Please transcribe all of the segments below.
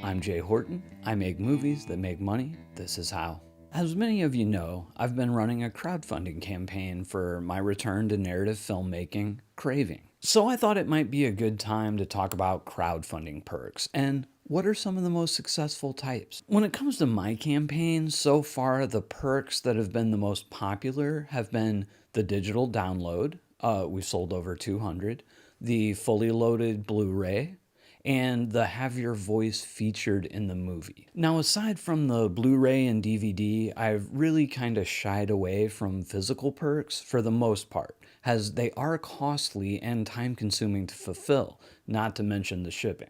I'm Jay Horton. I make movies that make money. This is how. As many of you know, I've been running a crowdfunding campaign for my return to narrative filmmaking, Craving. So I thought it might be a good time to talk about crowdfunding perks and what are some of the most successful types. When it comes to my campaign, so far the perks that have been the most popular have been the digital download. We've sold over 200. The fully loaded Blu-ray, and the have your voice featured in the movie. Now, aside from the Blu-ray and DVD, I've really kind of shied away from physical perks for the most part, as they are costly and time-consuming to fulfill, not to mention the shipping.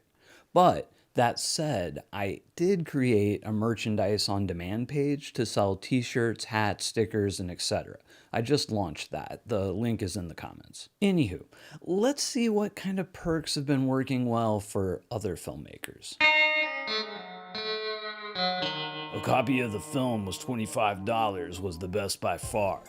But that said, I did create a merchandise on demand page to sell t-shirts, hats, stickers, and etc. I just launched that. The link is in the comments. Anywho, let's see what kind of perks have been working well for other filmmakers. A copy of the film was $25 was the best by far.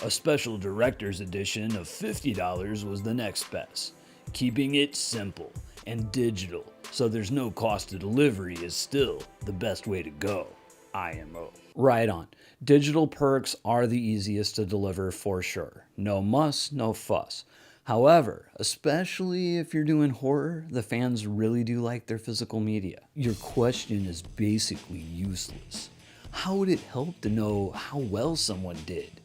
A special director's edition of $50 was the next best. Keeping it simple and digital so there's no cost of delivery is still the best way to go. IMO. Right on. Digital perks are the easiest to deliver for sure. No muss, no fuss. However, especially if you're doing horror, the fans really do like their physical media. Your question is basically useless. How would it help to know how well someone did?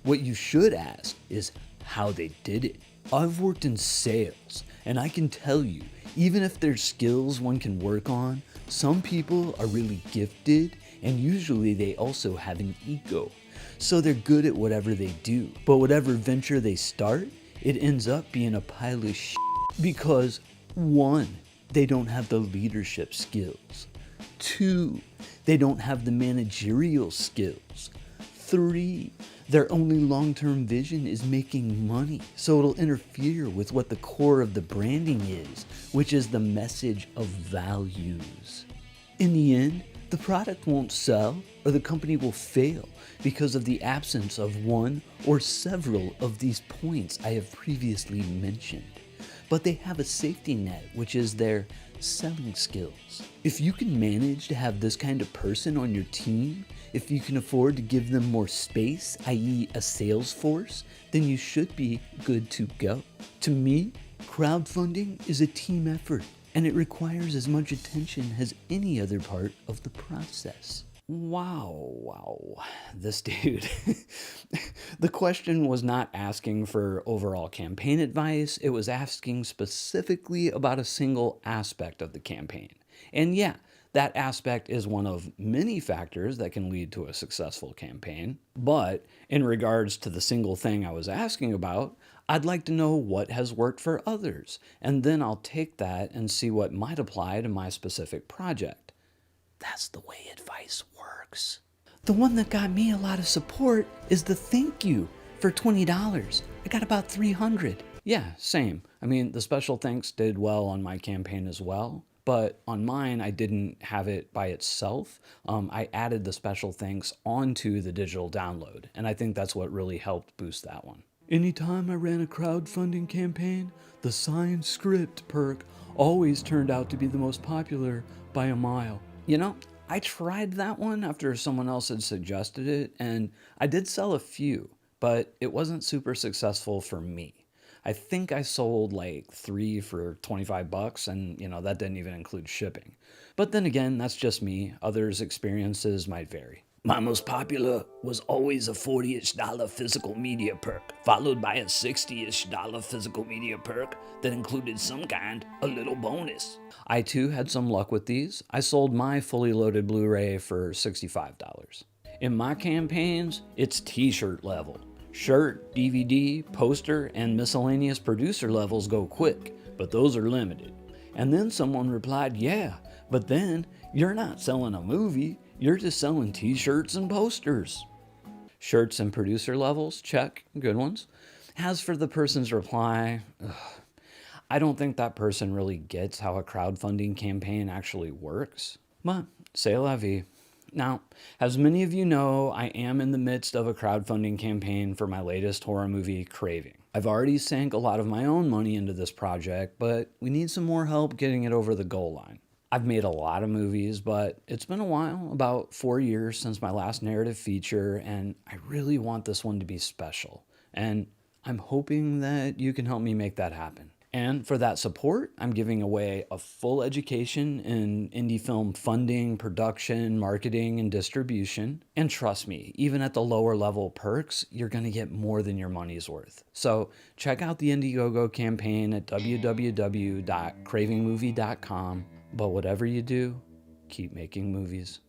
What you should ask is how they did it. I've worked in sales, and I can tell you, even if there's skills one can work on, some people are really gifted, and usually they also have an ego. So they're good at whatever they do. But whatever venture they start, it ends up being a pile of shit. Because 1, they don't have the leadership skills. 2, they don't have the managerial skills. 3, their only long-term vision is making money, so it'll interfere with what the core of the branding is, which is the message of values. In the end, the product won't sell or the company will fail because of the absence of one or several of these points I have previously mentioned. But they have a safety net, which is their selling skills. If you can manage to have this kind of person on your team, if you can afford to give them more space, i.e. a sales force, then you should be good to go. To me, crowdfunding is a team effort, and it requires as much attention as any other part of the process. Wow, this dude. The question was not asking for overall campaign advice, it was asking specifically about a single aspect of the campaign. And yeah, that aspect is one of many factors that can lead to a successful campaign. But in regards to the single thing I was asking about, I'd like to know what has worked for others, and then I'll take that and see what might apply to my specific project. That's the way advice works. The one that got me a lot of support is the thank you for $20. I got about 300. Yeah, same. I mean, the special thanks did well on my campaign as well, but on mine, I didn't have it by itself. I added the special thanks onto the digital download, and I think that's what really helped boost that one. Anytime I ran a crowdfunding campaign, the signed script perk always turned out to be the most popular by a mile. You know, I tried that one after someone else had suggested it, and I did sell a few, but it wasn't super successful for me. I think I sold like 3 for 25 bucks, and that didn't even include shipping. But then again, that's just me. Others' experiences might vary. My most popular was always a $40-ish physical media perk, followed by a $60-ish physical media perk that included some kind of little bonus. I too had some luck with these. I sold my fully loaded Blu-ray for $65. In my campaigns, it's t-shirt level. Shirt, DVD, poster, and miscellaneous producer levels go quick, but those are limited. And then someone replied, yeah, but then you're not selling a movie, you're just selling t-shirts and posters. Shirts and producer levels, check, good ones. As for the person's reply, I don't think that person really gets how a crowdfunding campaign actually works. But c'est la vie. Now, as many of you know, I am in the midst of a crowdfunding campaign for my latest horror movie, Craving. I've already sank a lot of my own money into this project, but we need some more help getting it over the goal line. I've made a lot of movies, but it's been a while, about 4 years since my last narrative feature, and I really want this one to be special. And I'm hoping that you can help me make that happen. And for that support, I'm giving away a full education in indie film funding, production, marketing, and distribution. And trust me, even at the lower level perks, you're going to get more than your money's worth. So check out the Indiegogo campaign at www.cravingmovie.com. But whatever you do, keep making movies.